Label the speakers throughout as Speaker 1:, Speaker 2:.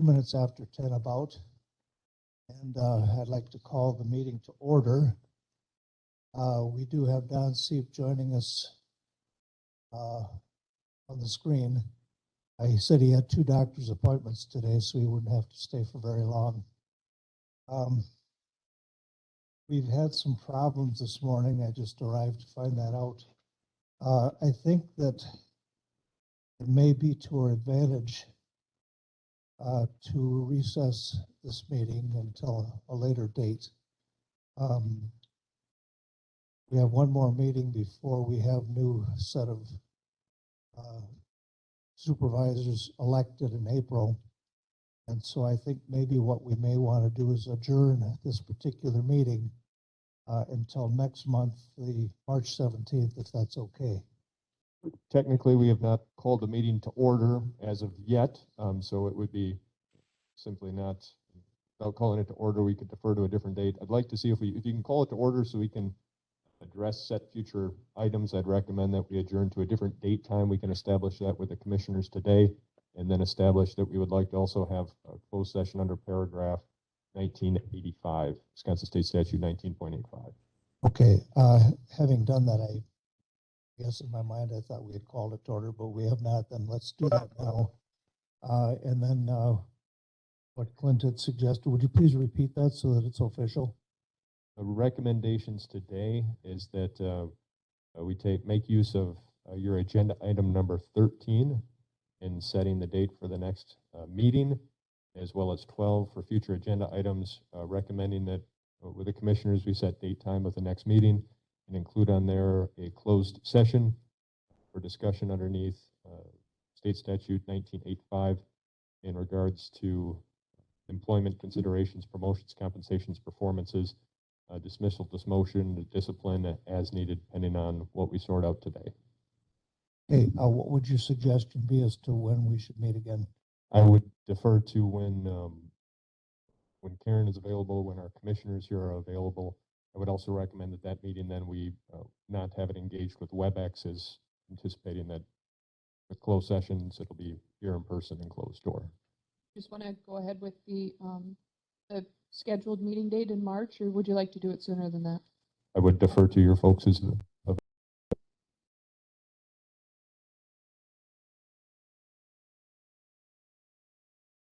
Speaker 1: minutes after 10 about, and I'd like to call the meeting to order. We do have Don Seep joining us on the screen. He said he had 2 doctor's appointments today, so he wouldn't have to stay for very long. We've had some problems this morning. I just arrived to find that out. I think that it may be to our advantage to recess this meeting until a later date. We have one more meeting before we have new set of supervisors elected in April. And so I think maybe what we may want to do is adjourn this particular meeting until next month, the March 17th, if that's okay.
Speaker 2: Technically, we have not called the meeting to order as of yet, so it would be simply not, without calling it to order, we could defer to a different date. I'd like to see if you can call it to order so we can address set future items. I'd recommend that we adjourn to a different date time. We can establish that with the commissioners today, and then establish that we would like to also have a closed session under paragraph 1985, Wisconsin State Statute 19.85.
Speaker 1: Okay, having done that, I guess in my mind I thought we had called it to order, but we have not. Then let's do that now. And then what Clint had suggested, would you please repeat that so that it's official?
Speaker 2: The recommendations today is that we make use of your agenda item number 13 in setting the date for the next meeting, as well as 12 for future agenda items, recommending that with the commissioners we set date time of the next meeting and include on there a closed session for discussion underneath State Statute 1985 in regards to employment considerations, promotions, compensations, performances, dismissal, dismotion, discipline as needed, depending on what we sort out today.
Speaker 1: Hey, what would your suggestion be as to when we should meet again?
Speaker 2: I would defer to when Karen is available, when our commissioners here are available. I would also recommend that meeting then we not have it engaged with WebEx, as anticipating that with closed sessions it'll be here in person and closed door.
Speaker 3: Just want to go ahead with the scheduled meeting date in March, or would you like to do it sooner than that?
Speaker 2: I would defer to your folks as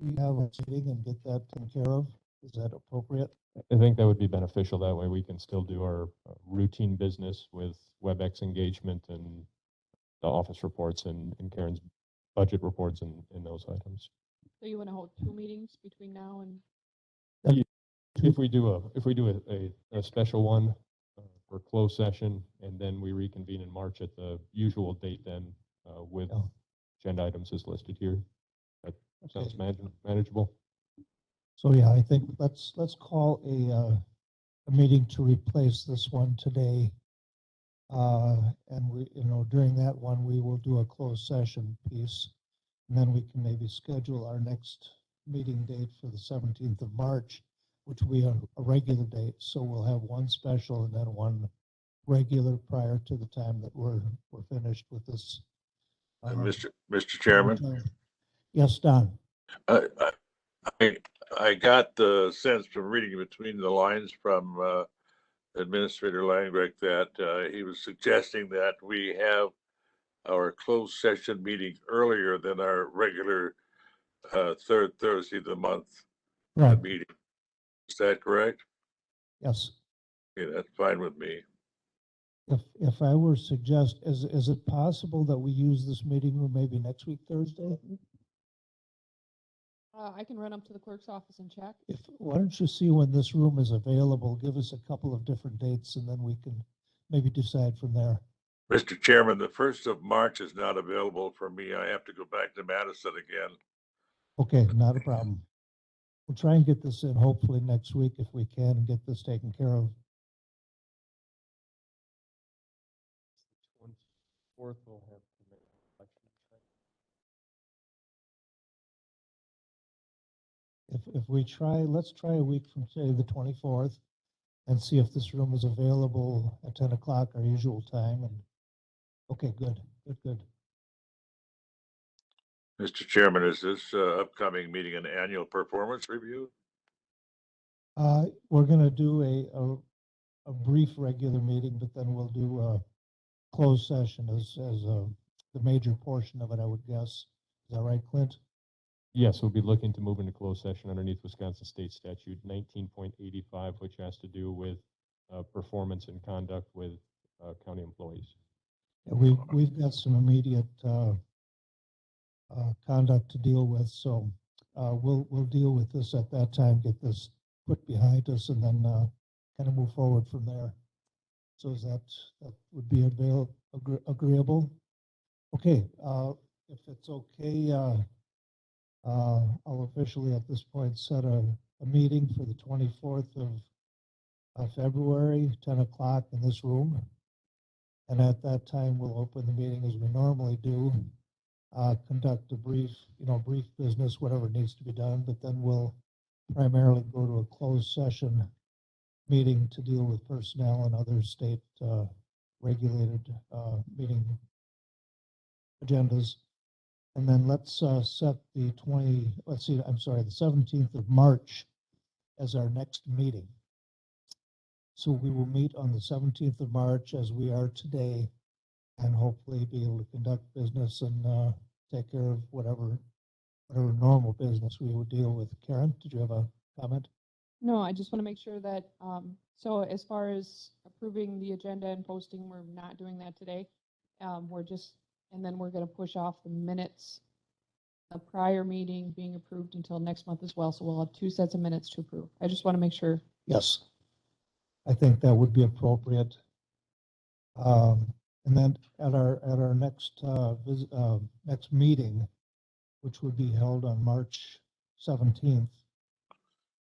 Speaker 1: We have a meeting and get that taken care of. Is that appropriate?
Speaker 2: I think that would be beneficial. That way we can still do our routine business with WebEx engagement and the office reports and Karen's budget reports and those items.
Speaker 3: So you want to hold 2 meetings between now and?
Speaker 2: If we do a special one for closed session, and then we reconvene in March at the usual date, then with agenda items as listed here. That sounds manageable.
Speaker 1: So yeah, I think let's call a meeting to replace this one today. And we, during that one, we will do a closed session piece, and then we can maybe schedule our next meeting date for the 17th of March, which will be a regular date. So we'll have one special and then one regular prior to the time that we're finished with this.
Speaker 4: Mr. Chairman.
Speaker 1: Yes, Don.
Speaker 4: I got the sense from reading between the lines from Administrator Langbeck that he was suggesting that we have our closed session meeting earlier than our regular third Thursday of the month meeting. Is that correct?
Speaker 1: Yes.
Speaker 4: Okay, that's fine with me.
Speaker 1: If I were to suggest, is it possible that we use this meeting room maybe next week, Thursday?
Speaker 3: I can run up to the clerk's office and check.
Speaker 1: Why don't you see when this room is available? Give us a couple of different dates, and then we can maybe decide from there.
Speaker 4: Mr. Chairman, the 1st of March is not available for me. I have to go back to Madison again.
Speaker 1: Okay, not a problem. We'll try and get this in hopefully next week if we can and get this taken care of.
Speaker 2: 24th we'll have
Speaker 1: If we try, let's try a week from today, the 24th, and see if this room is available at 10 o'clock, our usual time. And okay, good.
Speaker 4: Mr. Chairman, is this upcoming meeting an annual performance review?
Speaker 1: We're gonna do a brief regular meeting, but then we'll do a closed session as the major portion of it, I would guess. Is that right, Clint?
Speaker 2: Yes, we'll be looking to move into closed session underneath Wisconsin State Statute 19.85, which has to do with performance and conduct with county employees.
Speaker 1: Yeah, we've got some immediate conduct to deal with, so we'll deal with this at that time, get this put behind us, and then kind of move forward from there. So is that would be agreeable? Okay, if it's okay, I'll officially at this point set a meeting for the 24th of February, 10 o'clock in this room. And at that time, we'll open the meeting as we normally do, conduct a brief business, whatever needs to be done, but then we'll primarily go to a closed session meeting to deal with personnel and other state regulated meeting agendas. And then let's set the 17th of March as our next meeting. So we will meet on the 17th of March as we are today, and hopefully be able to conduct business and take care of whatever normal business we would deal with. Karen, did you have a comment?
Speaker 3: No, I just want to make sure that, so as far as approving the agenda and posting, we're not doing that today. And then we're going to push off the minutes, the prior meeting being approved until next month as well. So we'll have 2 sets of minutes to approve. I just want to make sure.
Speaker 1: Yes, I think that would be appropriate. And then at our next next meeting, which would be held on March 17th,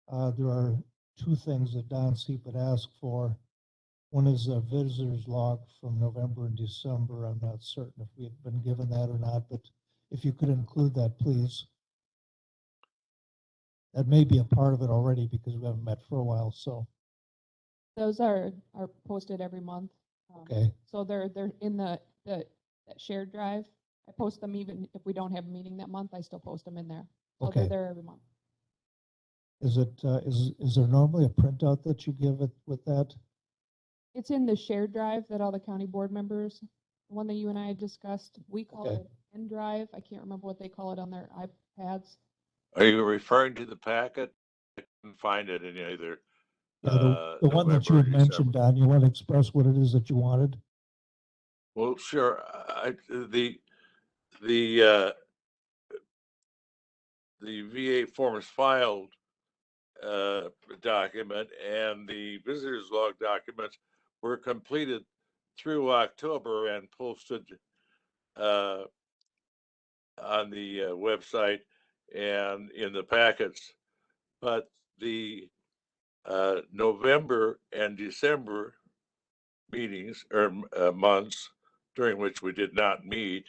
Speaker 1: there are 2 things that Don Seep would ask for. One is a visitor's log from November and December. I'm not certain if we had been given that or not, but if you could include that, please. That may be a part of it already because we haven't met for a while, so.
Speaker 3: Those are posted every month.
Speaker 1: Okay.
Speaker 3: So they're in that shared drive. I post them even if we don't have a meeting that month, I still post them in there. So
Speaker 1: Okay.
Speaker 3: they're there every month.
Speaker 1: Is it is there normally a printout that you give it with that?
Speaker 3: It's in the shared drive that all the county board members, the one that you and I had discussed, we call
Speaker 1: Okay.
Speaker 3: it N drive. I can't remember what they call it on their iPads.
Speaker 4: Are you referring to the packet? I couldn't find it in either.
Speaker 1: Yeah, the one that you
Speaker 4: November or
Speaker 1: had mentioned,
Speaker 4: December.
Speaker 1: Don, you want to express what it is that you wanted?
Speaker 4: Well, sure. The VA forms filed document and the visitors log documents were completed through October and posted on the website and in the packets. But the November and December meetings or months during which we did not meet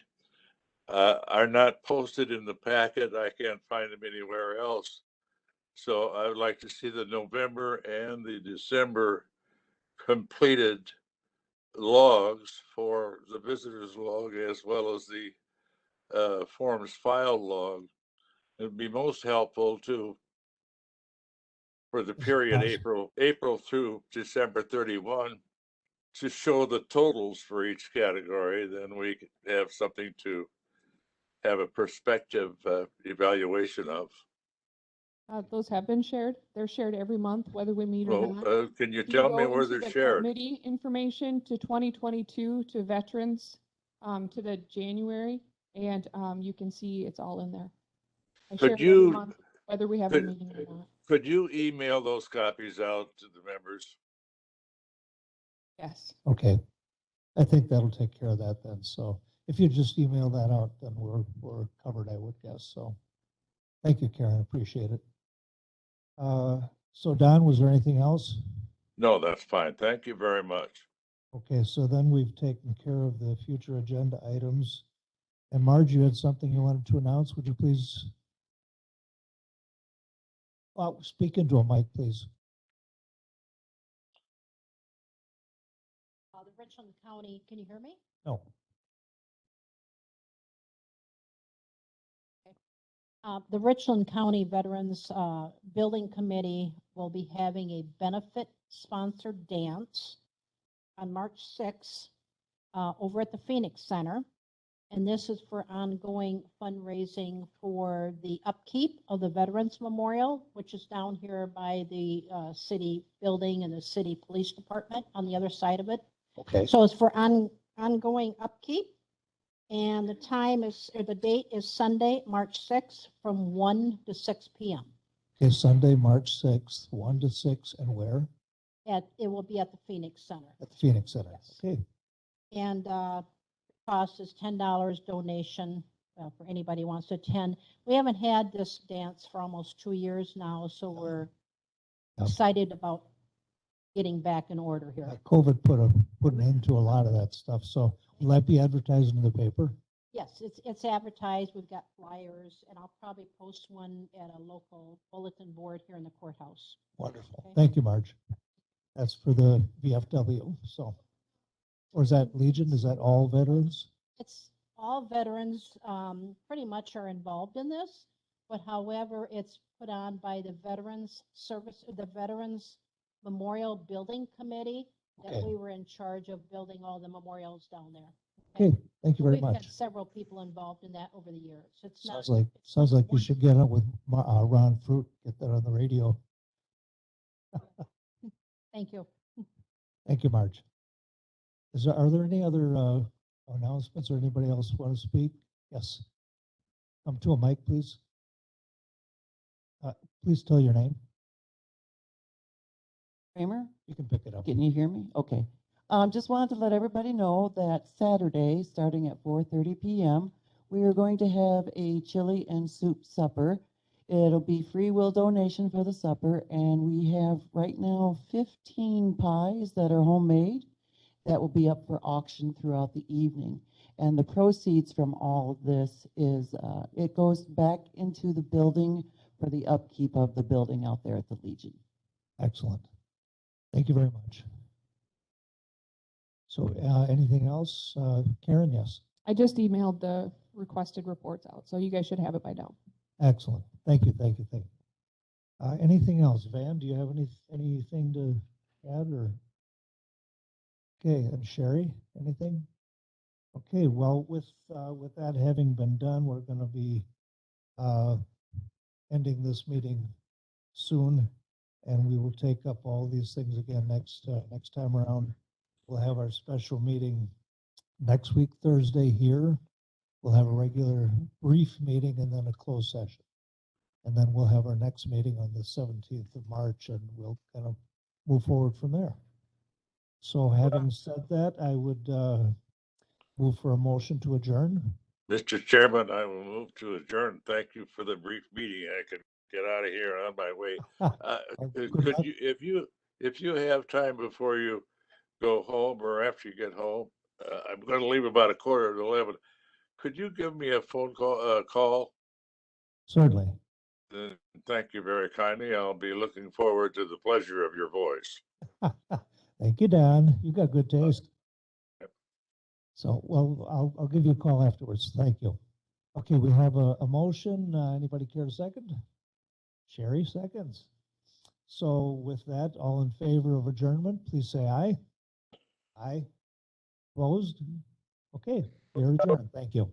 Speaker 4: are not posted in the packet. I can't find them anywhere else. So I would like to see the November and the December completed logs for the visitors log as well as the forms filed log. It would be most helpful for the period April through December 31 to show the totals for each category. Then we could have something to have a perspective evaluation of.
Speaker 3: Those have been shared. They're shared every month, whether we meet or not.
Speaker 4: Well, can you
Speaker 3: You
Speaker 4: tell me
Speaker 3: go
Speaker 4: where
Speaker 3: into
Speaker 4: they're
Speaker 3: the
Speaker 4: shared?
Speaker 3: Committee information to 2022 to veterans, to the January, and you can see it's all in there. I share
Speaker 4: Could
Speaker 3: it every
Speaker 4: you
Speaker 3: month, whether we have a meeting or not.
Speaker 4: could you email those copies out to the members?
Speaker 3: Yes.
Speaker 1: Okay, I think that'll take care of that then. So if you just email that out, then we're covered, I would guess. So thank you, Karen. Appreciate it. So Don, was there anything else?
Speaker 4: No, that's fine. Thank you very much.
Speaker 1: Okay, so then we've taken care of the future agenda items. And Marge, you had something you wanted to announce. Would you please? Well, speak into a mic, please.
Speaker 5: The Richland County, can you hear me?
Speaker 1: No.
Speaker 5: The Richland County Veterans Building Committee will be having a benefit sponsored dance on March 6th over at the Phoenix Center. And this is for ongoing fundraising for the upkeep of the Veterans Memorial, which is down here by the city building and the city police department on the other side of it.
Speaker 1: Okay,
Speaker 5: So it's for ongoing upkeep. And the time is, or the date is Sunday, March 6th from 1 to 6 p.m.
Speaker 1: okay, Sunday, March 6th, 1 to 6, and where?
Speaker 5: It will be at the Phoenix Center.
Speaker 1: At the Phoenix Center.
Speaker 5: Yes.
Speaker 1: Okay,
Speaker 5: And cost is $10 donation for anybody who wants to attend. We haven't had this dance for almost 2 years now, so we're
Speaker 1: Yep.
Speaker 5: excited about getting back in order here.
Speaker 1: COVID put an end to a lot of that stuff. So will that be advertised in the paper?
Speaker 5: Yes, it's advertised. We've got flyers, and I'll probably post one at a local bulletin board here in the courthouse.
Speaker 1: Wonderful.
Speaker 5: Okay.
Speaker 1: Thank you, Marge. That's for the VFW. So, or is that Legion? Is that all veterans?
Speaker 5: It's all veterans pretty much are involved in this, but however, it's put on by the Veterans Memorial Building Committee that
Speaker 1: Okay.
Speaker 5: we were in charge of building all the memorials down there.
Speaker 1: Okay, thank you very
Speaker 5: We've had
Speaker 1: much.
Speaker 5: several people involved in that over the years. It's not.
Speaker 1: Sounds like you should get up with Ron Fruit, get that on the radio.
Speaker 5: Thank you.
Speaker 1: Thank you, Marge. Are there any other announcements or anybody else want to speak? Yes. Come to a mic, please. Please tell your name.
Speaker 6: Kramer,
Speaker 1: You can pick it up.
Speaker 6: can you hear me? Okay. Just wanted to let everybody know that Saturday, starting at 4:30 p.m., we are going to have a chili and soup supper. It'll be free will donation for the supper, and we have right now 15 pies that are homemade that will be up for auction throughout the evening. And the proceeds from all of this is, it goes back into the building for the upkeep of the building out there at the Legion.
Speaker 1: Excellent. Thank you very much. So anything else? Karen, yes.
Speaker 3: I just emailed the requested reports out, so you guys should have it by now.
Speaker 1: Excellent. Thank you. Thank you. Thank you. Anything else? Van, do you have anything to add or? Okay, and Sherry, anything? Okay, well, with that having been done, we're going to be ending this meeting soon, and we will take up all these things again next time around. We'll have our special meeting next week, Thursday here. We'll have a regular brief meeting and then a closed session. And then we'll have our next meeting on the 17th of March, and we'll kind of move forward from there. So having said that, I would move for a motion to adjourn.
Speaker 4: Mr. Chairman, I will move to adjourn. Thank you for the brief meeting. I can get out of here on my way.
Speaker 1: Good
Speaker 4: Could
Speaker 1: luck.
Speaker 4: you, if you have time before you go home or after you get home, I'm going to leave about 11:15. Could you give me a phone call?
Speaker 1: Certainly.
Speaker 4: Thank you very kindly. I'll be looking forward to the pleasure of your voice.
Speaker 1: Thank you, Don. You got good taste. So, well, I'll give you a call afterwards. Thank you. Okay, we have a motion. Anybody care to second? Sherry seconds. So with that, all in favor of adjournment, please say aye. Aye. Opposed? Okay, we're adjourned. Thank you.